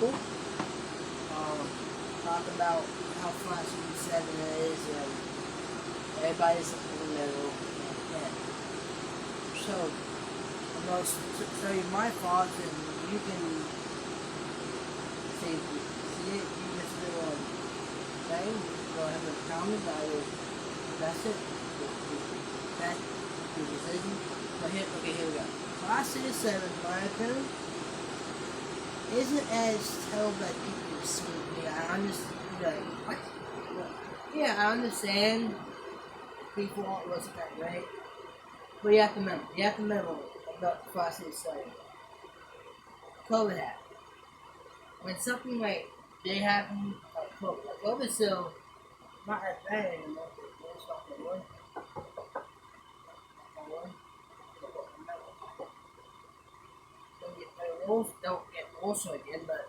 people. Talk about how flat Season 7 is, and everybody's in the middle. And so, I'm going to tell you my thoughts, and you can see, see it. You just do a thing. Go ahead and comment. I will address it. That's your decision. But here, okay, here we go. Flat Season 7, in my opinion, isn't as terrible as people see. I understand. What? Yeah, I understand people wasn't that great. But you have to remember about the process study. COVID happened. When something like they happen, COVID's still not as bad anymore. It's not the one. Don't get worse again, but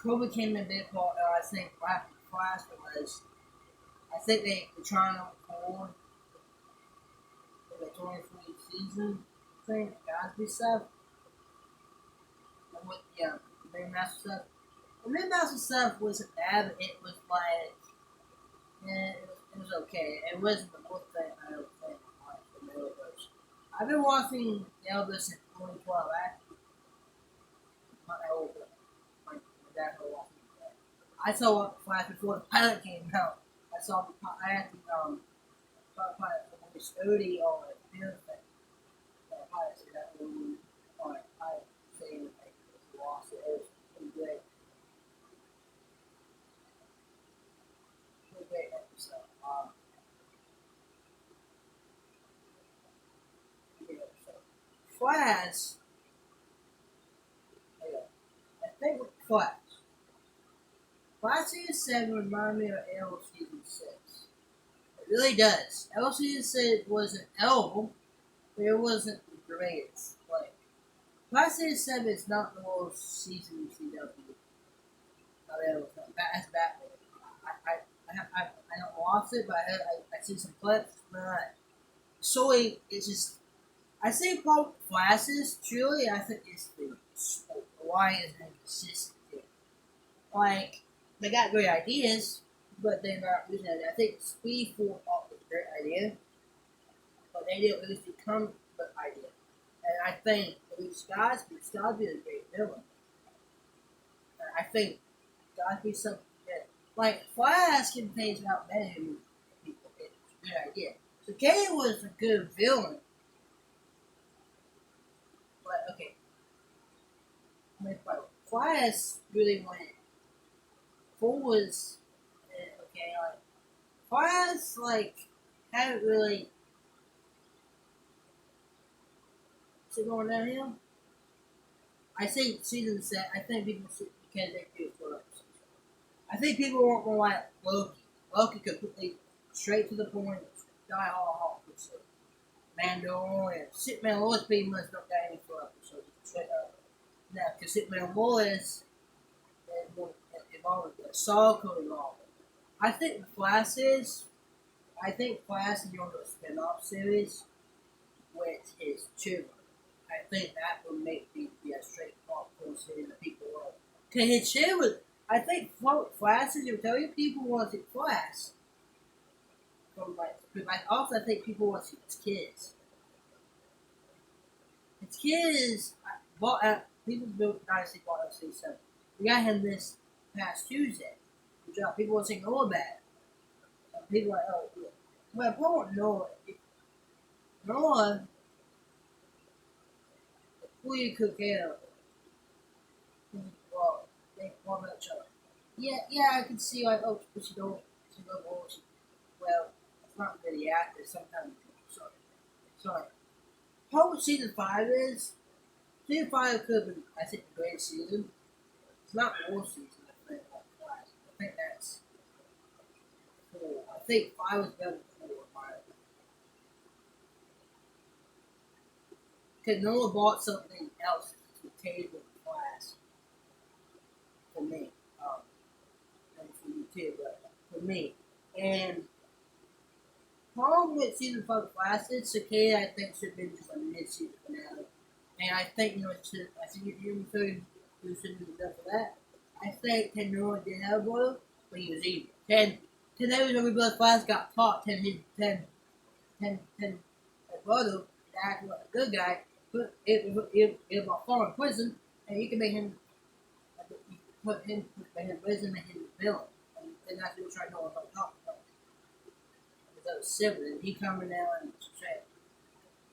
COVID came in a bit part. I think last was. I think they were trying to record the 23 season thing, Cosby stuff, and with Master stuff. The Master stuff wasn't bad, but it was like, it was okay. It wasn't the most thing I ever think from the Elvis. I've been watching Elvis since 2012. Not old, but my dad was watching it. I saw it flash before the pilot came out. I had to pilot from the studio or the film thing. Pilot said that movie or pilot saying like lost it. It was pretty great. Pretty great episode. Great episode. Flash. Yeah, I think with Flash. Flash season 7 reminded me of Arrow season 6. It really does. Arrow season 6 was an L, but it wasn't the greatest. Like, Flash season 7 is not the worst season in CW. That's Batman. I don't watch it, but I see some clips. But solely, it's just I say Paul Flashes. Truly, I think it's the why is inconsistent. Like they got great ideas, but they're not using it. I think Speed Force off was a great idea, but they didn't really become the idea. And I think Cosby is a great villain. And I think Cosby's something that, like, Flash can things about many people. It's a good idea. So Kane was a good villain, but okay, Flash really went forwards. Okay, like Flash, like haven't really. Is it going downhill? I think season set. I think people should because they do it for us. I think people want more like Loki. Loki completely straight to the point, die hard. So Mandalorian, Superman Lois pretty much not got any for episodes. Straight up. Now, because Superman Lois involved with the Saw could involved. I think the Flash is. I think Flash is going to do a spin-off series with his children. I think that would make me be a straight popcorn series that people love. Cause his children, I think Flash is. You tell you people want to see Flash from like. I also think people want to see his kids. His kids, people built Dynasty bought LC seven. We got him this past Tuesday. Good job. People want to say Noah bad. People are like, oh, yeah. Well, poor Noah. Noah, who you could care of. Well, they want each other. Yeah, I can see like, oh, but she don't want. Well, it's not really active. Sometimes, sorry. How season 5 is? Season 5 could have been, I think, a great season. It's not the worst season, I think. I think that's 4. I think 5 was better than 4. Because Noah bought something else to the table in class for me. And for you too, but for me. And problem with season 5 classes, Cicada I think should have been just a mid-season finale. And I think, I think if you include who should have done for that, I think Tenora did have a brother, but he was evil. Ten every brother class got taught, ten his brother, that was a good guy, but it was far in prison, and you can make him, you put him, make him prison, make him a villain. And that's what we're trying to know about talking about. Because sibling, he coming down and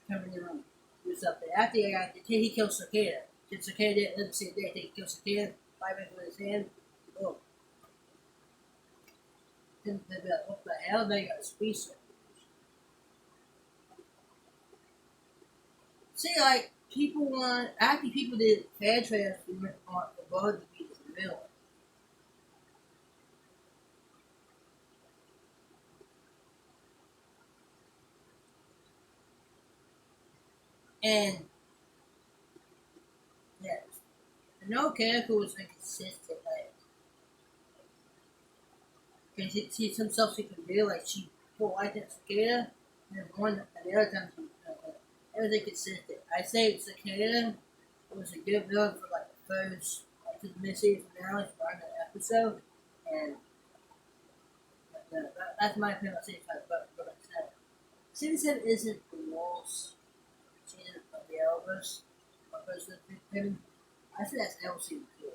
coming in and do something. After he kills Cicada. Did Cicada didn't live to see a day, he kills Cicada, five minutes with his hand. Oh. Then they'd be like, what the hell? They got a speech. See, like, people did fair transfer on the bug to be the villain. And, yes, no character was inconsistent. Like, because she himself she can do, like, she pulled like that Cicada, and and the other time, it was inconsistent. I say Cicada was a good villain for, like, the first, to the mid-season finale, for the episode, and that's my opinion on season 5, but like I said, season 7 isn't the worst season of the Elvis. My personal opinion, I say that's L season 2.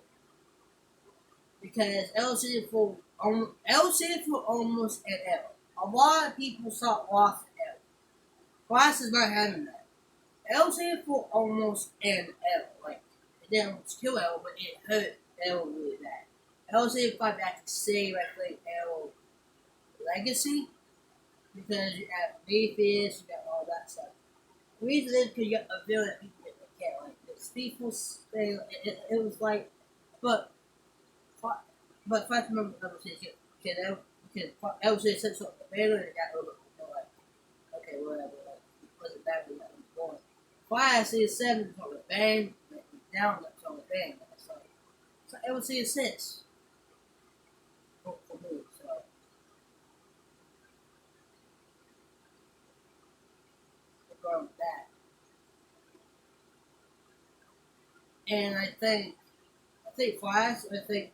Because L season 4 almost at L. A lot of people saw Lost at L. Class is not having that. L season 4 almost and L. Like, it didn't kill L, but it hurt L really bad. L season 5 had to save, I think, L legacy because you have Mayfish, you got all that stuff. The reason is because you got a villain that people can't like this. People say it was like, but but Flash remember I was saying because I was saying such a villain and it got a little bit like okay whatever like it wasn't that way that was born. Flash is 7 from the bang down from the bang. It's like so I would say a 6 for me. So regarding that. And I think Flash, I think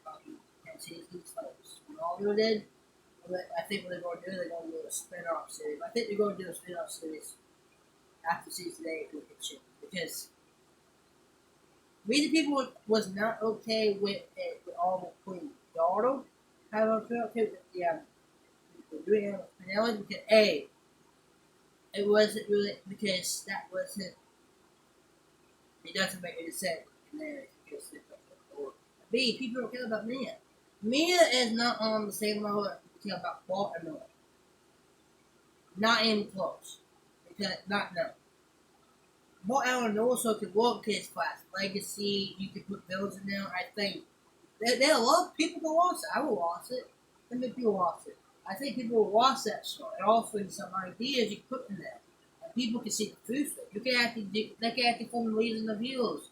probably 10 seasons like Smallville did. But I think what they're going to do, they're going to do a spin-off series. I think they're going to do a spin-off series after season 8 with the shit. Because reason people was not okay with it with all the Queen daughter. I don't feel okay with the doing finale because A, it wasn't really because that wasn't it doesn't make any sense in there because or B, people don't care about Mia. Mia is not on the same level that people care about Baltimore. Not even close. Because not no. Baltimore also could work his class. Legacy, you could put bills in there. I think there are a lot of people who watch it. I will watch it. How many people watch it? I think people will watch that show and also some ideas you put in there. And people can see the truth. You can actually they can actually form leaders of heroes.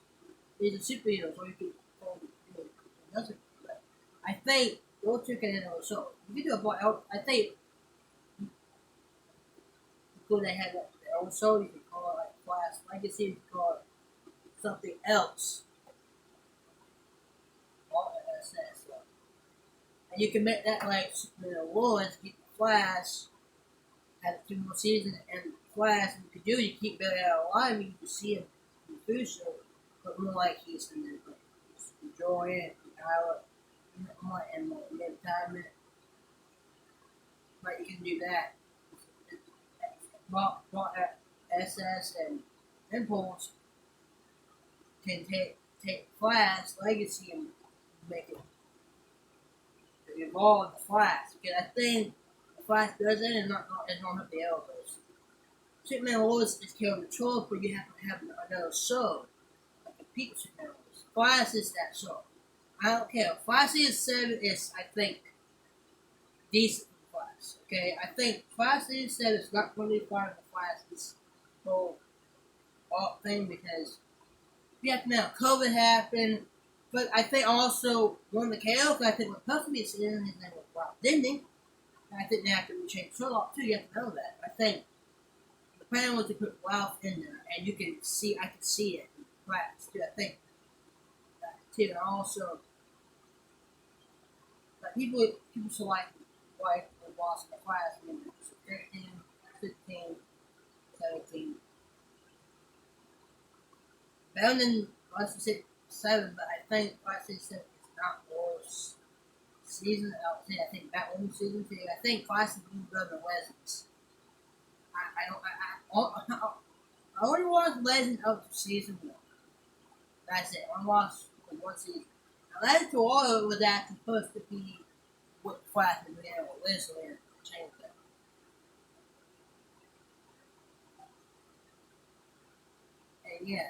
These are superheroes, or you can form another. I think those two can handle the show. You can do a boy. I think because they had their own show, you can call it like Class Legacy, you can call it something else. All that says so. And you can make that like Superman Awards, keep the Flash, have 2 more seasons, and Flash, you could do, you keep Billy out alive, you can see him in the future, but more like he's in the enjoying power, more and more retirement. But you can do that. Bought SS and Impulse can take Flash Legacy and make it evolve the Flash. Because I think the Flash does it and not have the elbows. Superman Lois is killing the troll, but you have to have another show like a peak Superman Lois. Flash is that show. I don't care. Flash is 7 is I think decent for Flash. Okay, I think Flash is 7 is not really far for Flash this whole thing because you have to know COVID happened But I think also one of the chaos, I think what Puffy is in his name was Rob Dinding. And I think they have to change Sherlock too. You have to know that. I think the plan was to put Ralph in there, and you can see, I can see it in class too. I think that too. And also, like people select like the boss in the class, I mean, so 13, 15, 17. Better than Last of 7, but I think Last of 7 is not worse season. I think that one season 2. I think Class of Blue better than Legends. I only watched Legends up to season 1. That's it. I watched the one season. Now, Legends to all of it was actually supposed to be what Class of Blue with Leslie and change that. And yeah,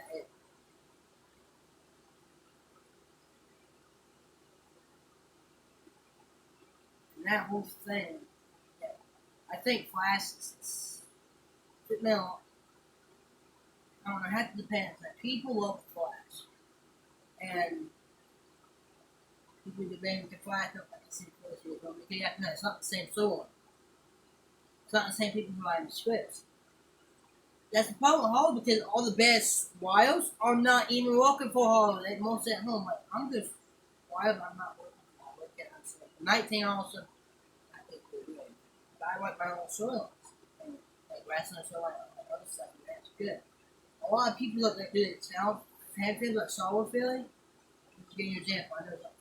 and that whole thing, yeah, I think Flash is, now, I don't know, it has to depend. Like, people love Flash. And people debate the Flash up like the same place because you have to know it's not the same sword. It's not the same people who write the scripts. That's the problem with Hollywood because all the best wiles are not even working for Hollywood. They mostly at home. Like, I'm just wild, I'm not working for Hollywood. I'm saying. 19 also, I think they're good. But I write my own stories. And like wrestling show and other stuff, and that's good. A lot of people look like do it now. Have things like Solar Philly. To give you an example, I know it's not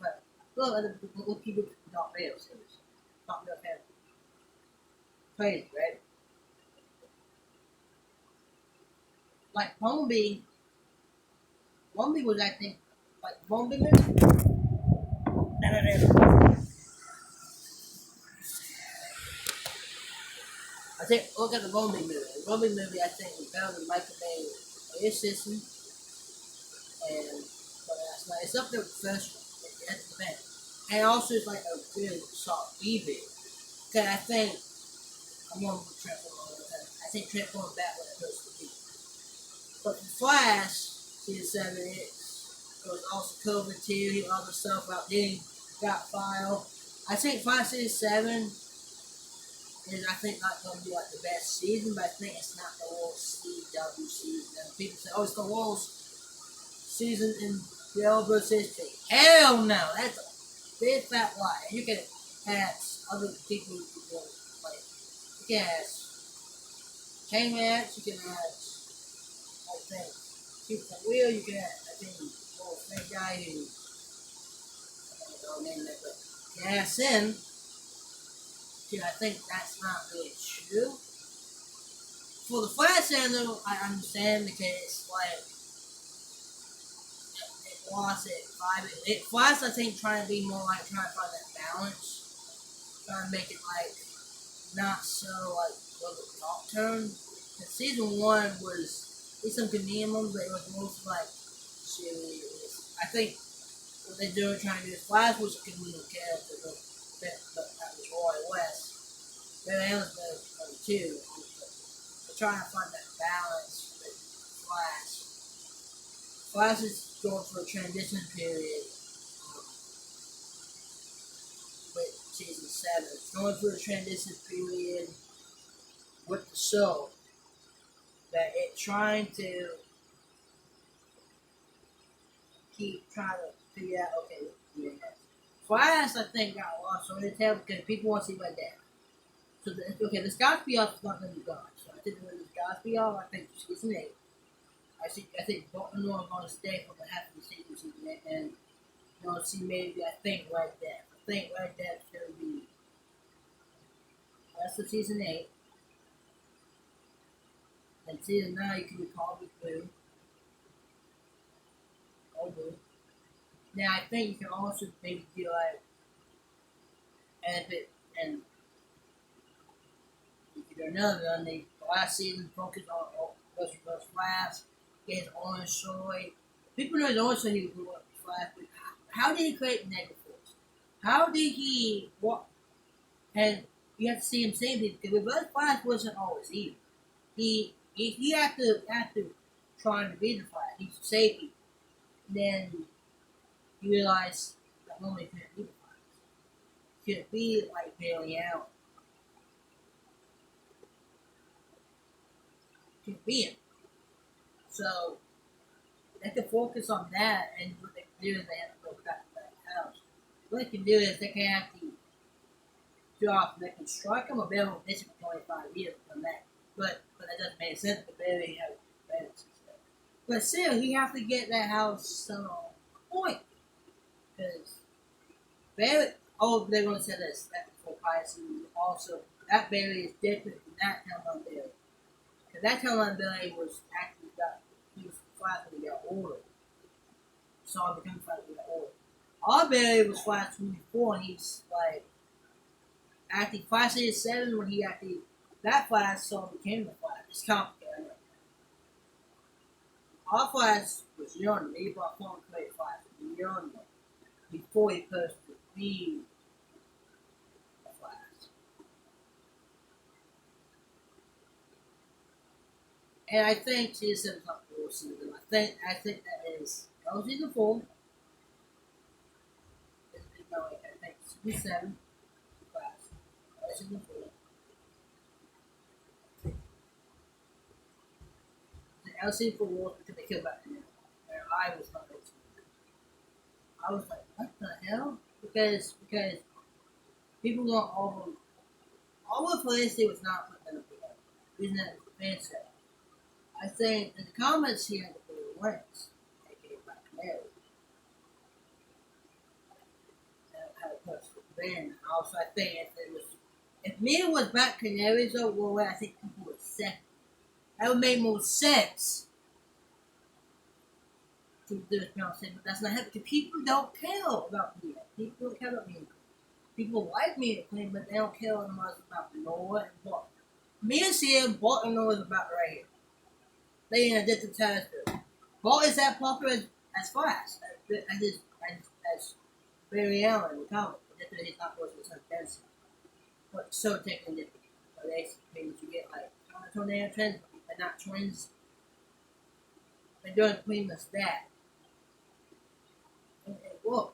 clever. Look, people don't fail series. Not real fail. Crazy, right? Like Bumblebee was I think like Bumblebee. I think look at the Bumblebee movie. The Bumblebee movie I think was better than Michael Bay system and but that's like it's up there with the first one. That's the best. And also it's like a really solid B movie. Cause I think I'm going with Transformers. I think Transformers back what it supposed to be. But the Flash season 7 it was also COVID too. He other stuff out there got filed. I think Flash season 7 is I think not going to be like the best season, but I think it's not the worst CW season. And people say, "Oh, it's the worst season in the Elvis history." Hell no, that's a big fat lie. You can ask other people who can like you can ask Chain Match, you can ask I think people from Will, you can ask I think that guy who I don't know name that, but you can ask him. I think that's not really true. For the Flash though, I understand because like it lost it five. It Flash I think trying to be more like trying to find that balance, trying to make it like not so like was it nocturne. Season 1 was it's some convenient ones, but it was mostly like serious. I think what they do trying to do is Flash was a convenient character, but that was Roy West. Ben Allen's better too. They're trying to find that balance with Flash. Flash is going through a transition period with season 7. It's going through a transition period with the show that it's trying to keep trying to figure out, okay, yeah. Flash, I think, got lost on the tail because people want to see my dad. So, okay, the Cosby off is not going to be gone. So, I think when the Cosby off, I think season 8. I think Baltimore is going to stay for the half of the season 8. And you're going to see maybe, I think, right there. I think right there is going to be rest of season 8. And season 9, you can be called with Blue. Or Blue. Now, I think you can also maybe do like Epic and you can do another one. The last season focused on Buster Flash, get Orange Soy. People know the Orange Soy he grew up with Flash, but how did he create Negative Force? How did he what? And you have to see him save people because Reverse Flash wasn't always evil. He had to trying to be the Flash. He saved people. Then you realize that woman couldn't be the Flash. Couldn't be like Bailey Allen. Couldn't be him. So they can focus on that, and what they can do is they have to go back to that house. What they can do is they can actually drop, they can strike him a bill basically 25 years from that. But that doesn't make sense because they already have benefits and stuff. But still, he have to get that house some point because Barry. Oh, they're going to say this that before Pisces. Also, that Barry is different from that Hellman Barry. Because that Hellman Barry was actually got he was five when he got older. Saw him become five when he got older. Our Barry was 524 and he's like actually 567 when he actually that Flash saw became the Flash. It's complicated. Our Flash was young. He brought form create Flash young before he posted be a Flash. And I think season 7 top 4 season. I think that is that was season 4. No, I think season 7 Flash. Season 4. The LC for War because they killed back then. And I was not expecting. I was like, what the hell? Because people want all of Felicity was not put them together. Isn't that fan said? I think in the comments here that they were links, aka Black Canary, and how to post the band. Also, I think if Mia was Black Canaries though, well, I think people would accept. That would make more sense to do this thing, but that's not happening. Because people don't care about Mia. People don't care about Mia. People like Mia Queen, but they don't care as much about Noah and Bart. Mia's here, Bart and Noah's about right here. They in a different territory. Bart is that popular as Flash, as Barry Allen in the comic. That's he's not supposed to be fancy. But so technically different. So they means you get like tornado twins, but not twins. They're doing pretty much that. And it works.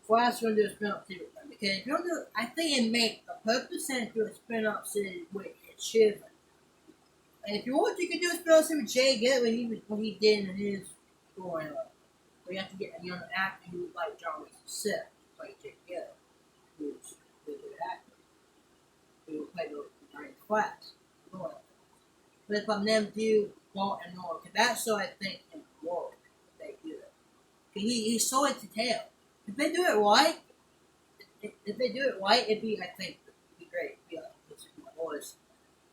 Flash gonna do a spin-off series because if you're gonna do, I think it makes a purpose sense to do a spin-off series with Shivan. And if you want, you can do a spin-off series with Jay Good when he did in his storyline. So you have to get a young actor who like John Sith, like Jay Good, who's a good actor, who will play the giant Flash. But if I'm them do Walt and Noah, because that's so I think in the world they do it. He's so into tell. If they do it right, if they do it right, it'd be I think it'd be great. It'd be like it's was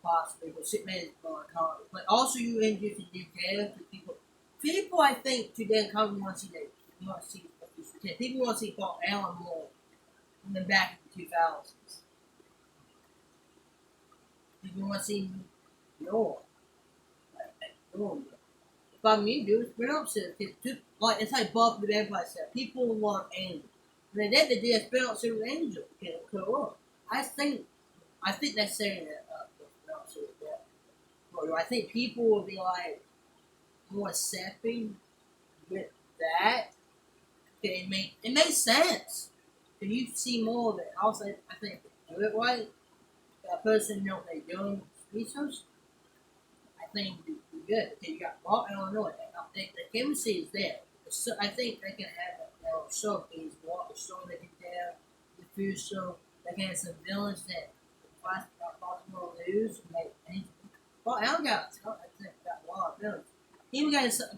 possibly but Superman is going to come. But also you introduce a new character to people. People I think today come want to see that want to see people want to see Paul Allen more than back in the 2000s. People want to see Noah. Like, if I'm me, dude, it's been upset. Like it's like Buffy the Vampire said. People love Angel. And then they did a spin off series with Angel. Okay, cool. I think they're saying that spin off series with that. But I think people will be like more accepting with that. Okay, it makes sense. If you see more of it, also I think if they do it right, that person know what they're doing research, I think it'd be good. Because you got Walt and Illinois. I think the chemistry is there. So I think they can have a show things. Walt show they can tell the food show. They can have some villains that Baltimore lose. And Walt Allen got a lot of villains. He even got some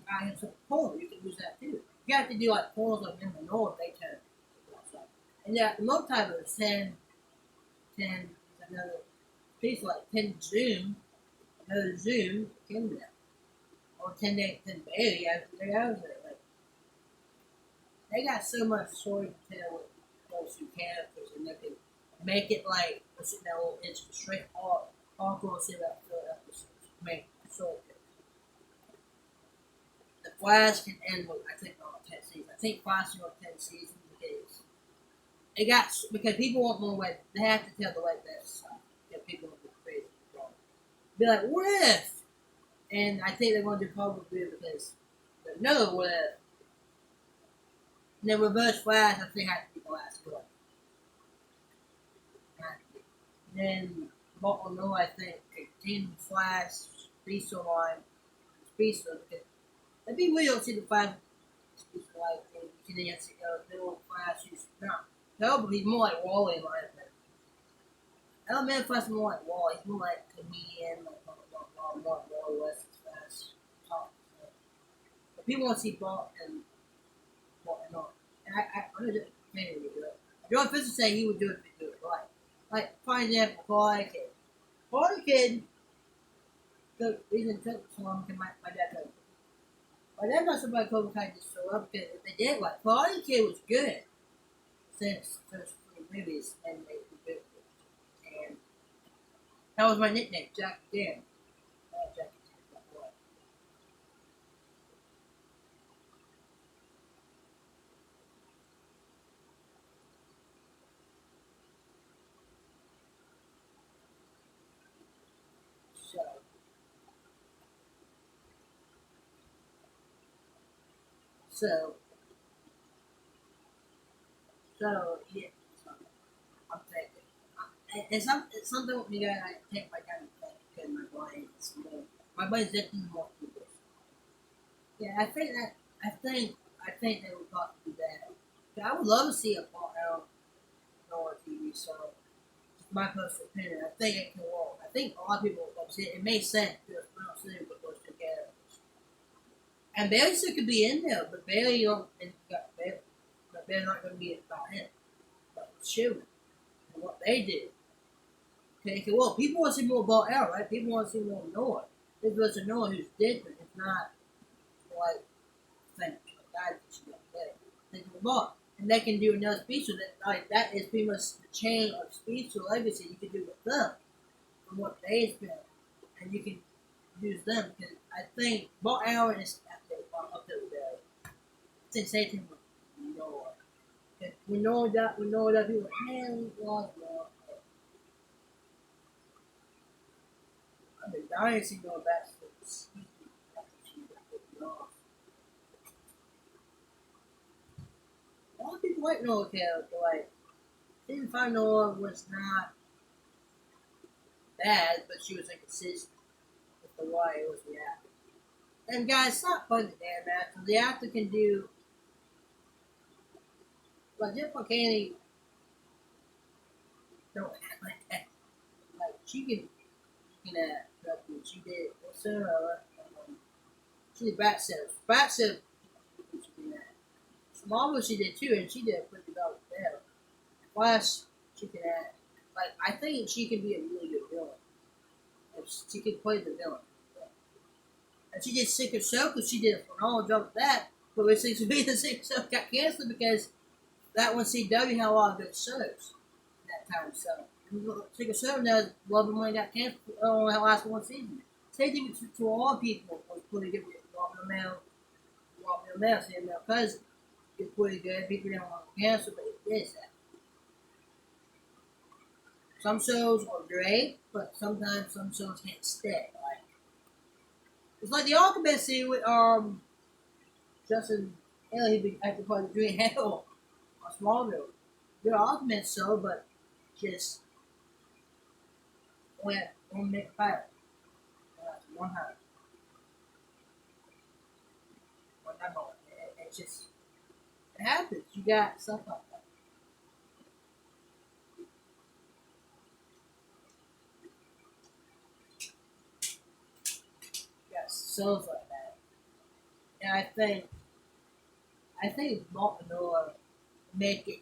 poem. You can use that too. You have to do like poems of him and Noah. They turn. And yeah, the multiverse 10 another piece like 10 Zoom, another Zoom, 10 them. Or 10 day, 10 baby, they have it. Like, they got so much story to tell with those two characters, and they can make it like, what's it now, it's straight all going to see that episodes. Make so the Flash can end with, I think, on 10 seasons. I think Flash on 10 seasons because it got because people want more web. They have to tell the web that stuff. Get people to be crazy. Be like, what if? And I think they're going to do probably because the Another one, and then Reverse Flash, I think, had to be the last one. Then Baltimore, I think, Team Flash, Speedster line, Speedster. Maybe we don't see the five Speedster line thing. You can see the little Flash. No, but he's more like Wally in my opinion. Elemental Flash is more like Wally. He's more like comedian, like more less fast talk. So. But people want to see Ball and all. And I'm just maybe we do it. John Fisher said he would do it if he do it right. Like, for example, Karate Kid. Karate Kid, the reason it took so long because my dad told me. My dad not somebody Cobra Kai just show up because if they did like Karate Kid was good since first three movies and they were good. And that was my nickname, Jack Dan. Jack Dan. So, so, yeah. So, I'm thinking. It's something with me that I take my time to think because my brain is more. My brain's thinking more people. Yeah, I think they would probably do that. Yeah, I would love to see a Paul Allen on TV show. My personal opinion. I think it can work. I think a lot of people will see it. It makes sense because we don't see it goes together. And Bailey still could be in there, but Bailey don't and got Bailey. But they're not gonna be about him. But shoot, and what they did. Okay, well, people want to see more about Al, right? People want to see more Noah. This was a Noah who's different. It's not like think that should be better. Think more. And they can do another speech with it. Like that is pretty much the chain of speech or legacy you can do with them from what they've been. And you can use them because I think Bob Allen is up there with that. I think same thing with Noah. And we know that people man we lost Noah. I mean dying to see Noah back to the speech after she got lost. A lot of people like Noah character, like season five Noah was not bad, but she was inconsistent with the way it was reacting. And guys, stop putting the damn actor. The actor can do like Jeff McCaney don't act like that. Like she can act. She did what's her she did Bat Sitter she can act. Smallville she did too, and she did a pretty good job with that. Flash she can act. Like I think she can be a really good villain. If she can play the villain. And she did Sick Herself because she did a phenomenal job with that. But it seems to be the Sick Herself got canceled because that one CW had a lot of good shows that time. So Sick Herself now Love and Money got canceled only last one season. Same thing to all people was pretty good with Love and Mail, saying their cousin. It's pretty good. People didn't want to cancel, but it did that. Some shows are great, but sometimes some shows can't stay. Like it's like the Alchemist scene with Justin Haley, he acted part of Green Hell on Smallville. They're Aquaman show, but just went one minute fire. One hundred. One number. It just it happens. You got stuff like that. You got shows like that. And I think Baltimore make it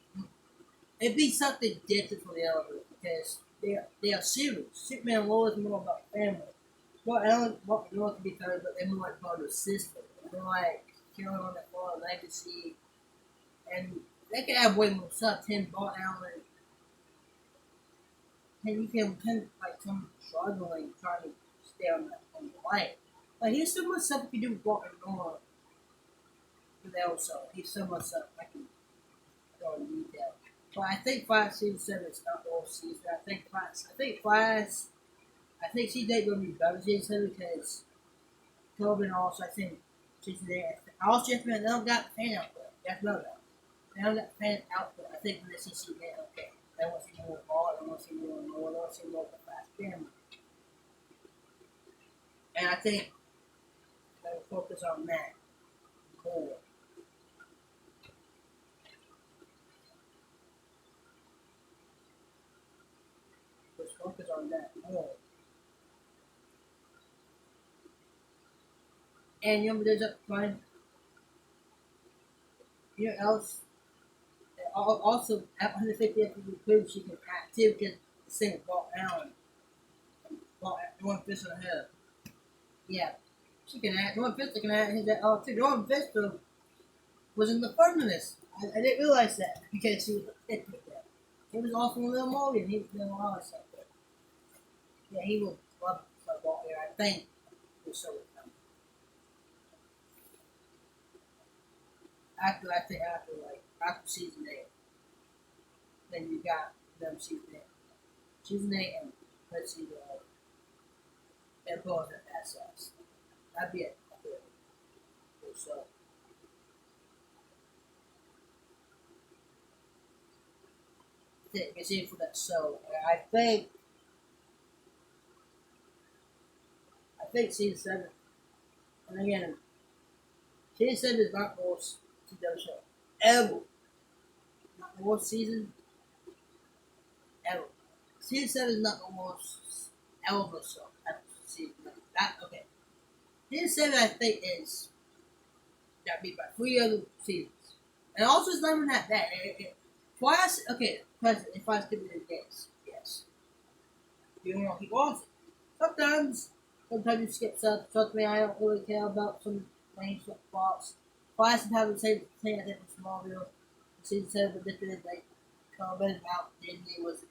it'd be something different from the others because they are serious. Superman and Lois is more about family. Well, Ellen Baltimore can be family, but they're more like part of the system. They're like killing on that for legacy, and they can have way more stuff. Tim Ball Allen, and you can kind of like come struggling trying to stay on the light. But here's so much stuff you can do with Baltimore with also. He's so much stuff I can go in detail. But I think Flash season seven is not all season. I think she's gonna be better season seven because Tobin also I think season eight. Also, they don't got fan output. That's no that. They don't got fan output. I think when the CC they okay. They want to see more ball. They want to see more and more. They want to see more of the fast camera. And I think they will focus on that more. Just focus on that more. And you know, there's a fun. You know, else also at 150 after the food, she can active can sing ball down. Ball Norman Fisher ahead. Yeah. She can act. Norman Fisher can act his that too. Norman Fisher was in the firmness. I didn't realize that because she was a fit with that. He was also a little Morgan. He was doing a lot of stuff. Yeah, he would love football here. I think we'll show it coming. After I think after season 8, then you got them season 8, and let's see and both at SS. That'd be it. So it's in for that. So I think season 7, and again, season 7 is not the worst CW show ever. Not the worst season ever. Season 7 is not the worst ever show. Season that okay. Season 7 I think is got beat by 3 other seasons. And also it's not even that bad. Twice okay, President, if I skip it yes. Yes. You know he wants it. Sometimes you skip stuff. Trust me, I don't really care about some main plots. Twice and have the same thing I did with Smallville. Season 7 but different like comment about Disney was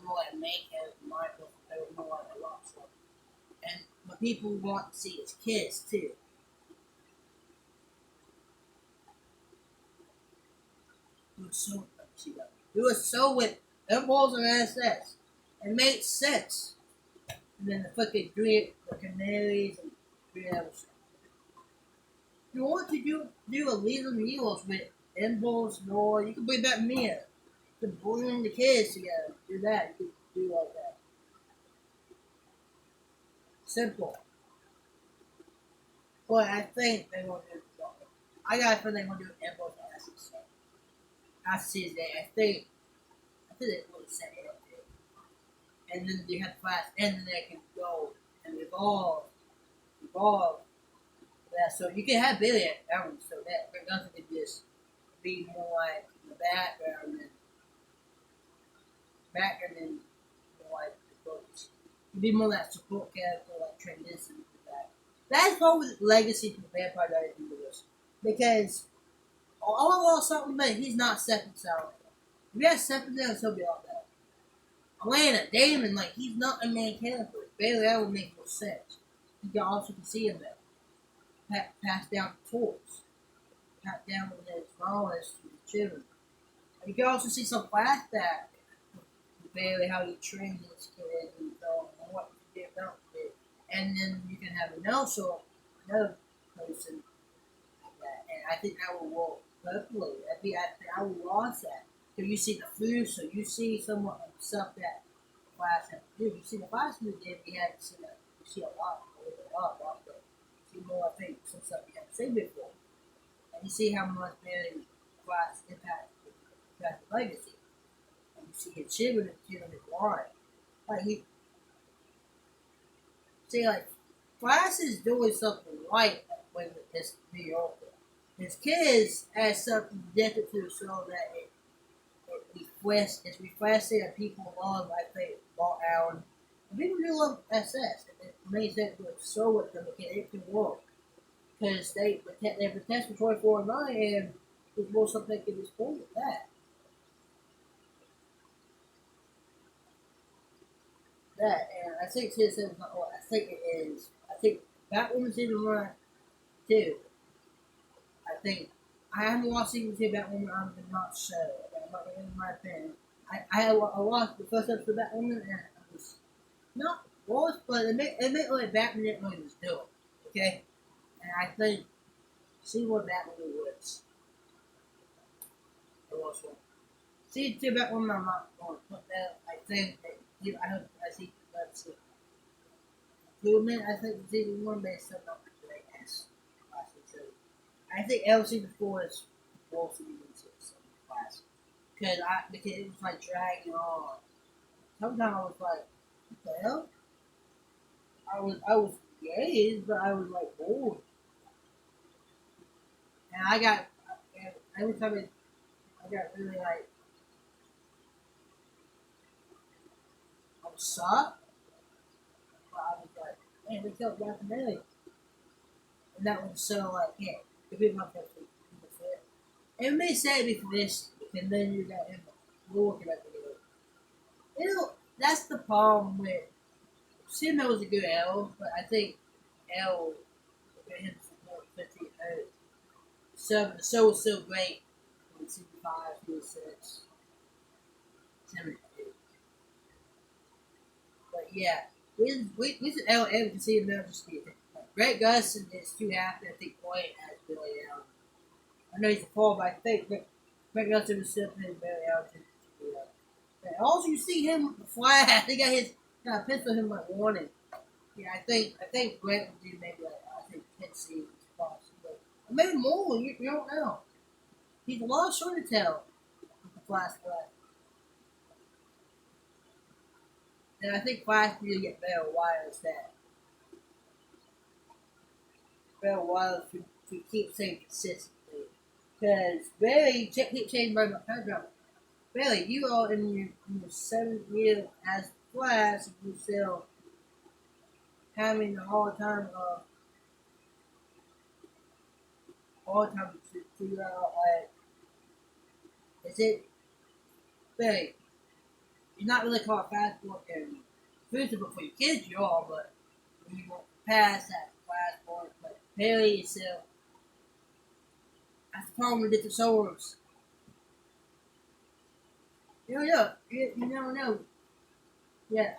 more like main character Michael. They were more like a lot so. And what people want to see is kids too. It was so with impulse and SS. It made sense. And then the fucking the canaries and three other stuff. You want to do a Legion of Heroes with impulse, Nor, you can bring back Mia. You can bring the kids together. Do that. You can do like that. Simple. But I think they want to do I got a feeling they want to do impulse and SS. I see that. I think they want to set it up there. And then you have class, and then they can go and evolve. Yeah, so you can have Billy at Evans, so that Gunter could just be more like the background and more like the books. He'd be more like support character, like transition to that. That's probably the legacy for Vampire Diaries universe because all of something, but he's not second sound. If he has second sound, he'll be all that. Atlanta, Damon, like he's not a main character. Bailey, that would make more sense. You can also see him there. Pass down the torch. Pass down with his knowledge to the children. And you can also see some flashback with Bailey, how he trained his kids and what he did, don't do. And then you can have another person like that. And I think that will work perfectly. I would watch that. So you see the food, so you see some of the stuff that Flash had to do. You see the Flash movie, we had to see that. You see a lot, but you see more, I think, some stuff you haven't seen before. And you see how much Barry Flash impacted the legacy. And you see his children and children his wife. Like he see like Flash is doing something right with his New Yorker. His kids add something different to the show that it's refreshing and people love, I think, Ball Allen. And people do love SS. It makes it so with them again, it can work. Because they protest for 24/9 and there's more something they can explain with that. And I think Citizen not what I think it is. I think Batwoman season 1, 2. I think I haven't watched season 2 Batwoman, I'm not sure. I'm not giving my opinion. I watched the first episode of Batwoman and it was not worse, but it made like Batman didn't know what he was doing. Okay? And I think See what that movie was. It was one. See too about when my mom put that. I think that I hope I see that's it. Improvement. I think season one based on the yes. I think L season four is worse than season six class because it was like dragging on. Sometimes I was like, what the hell? I was engaged, but I was like bored, and I got and every time I got really like I was shocked, but I was like, man, they killed Ralph and Ellie, and that was so like, yeah, if it not that fit. It may say before this, and then you got him looking at the video. You know, that's the problem with Simba was a good L, but I think L got him some more 50 so the show was so great in season 5, season 6, 7, 8. But yeah, we should L ever can see him now just be Greg Gustin is too happy I think playing as Billy Allen. I know he's a fall, but I think Greg Gustin was still playing Billy Allen to and also you see him with the flash, he got his kind of pistol him like warning. Yeah, I think Grant would do maybe like I think 10 seasons possibly. Or maybe more, you don't know. He's a lot of story to tell with the Flash Black. And I think Flash will get better Wires that better Wires to keep saying consistently. Because Barry keep changing by my contract. Barry, you are in your 7th year as Flash and you still having a hard time to figure out like is it Barry, you're not really caught fast forward and feasible for your kids you are, but when you go past that fast forward, but Barry is still that's the problem with different swords. You never know. Yeah,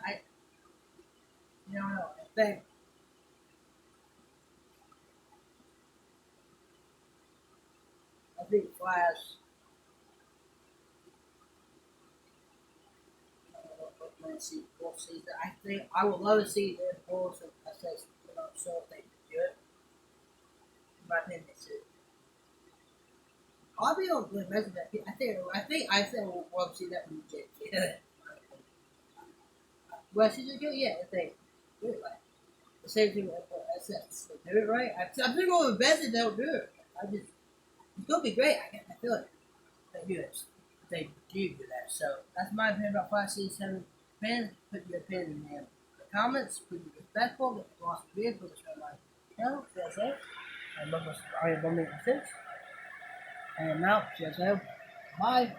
you never know. I think Flash. Let's see, fourth season. I think I would love to see their fourth. I said, so if they do it. In my opinion, it's it. I'll be on good message. I think we'll love to see that movie. Yeah. Well, she's a good. Yeah, I think. Do it right. The same thing with SS. Do it right. I'm thinking over message. They'll do it. I just it's gonna be great. I feel it. They do it. They do that. So that's my opinion about Flash Season 7. Fans, put your opinion in the comments. Put your respectful. If you want to be for the show, like, that's it. I am Bummy 6. And now, just bye.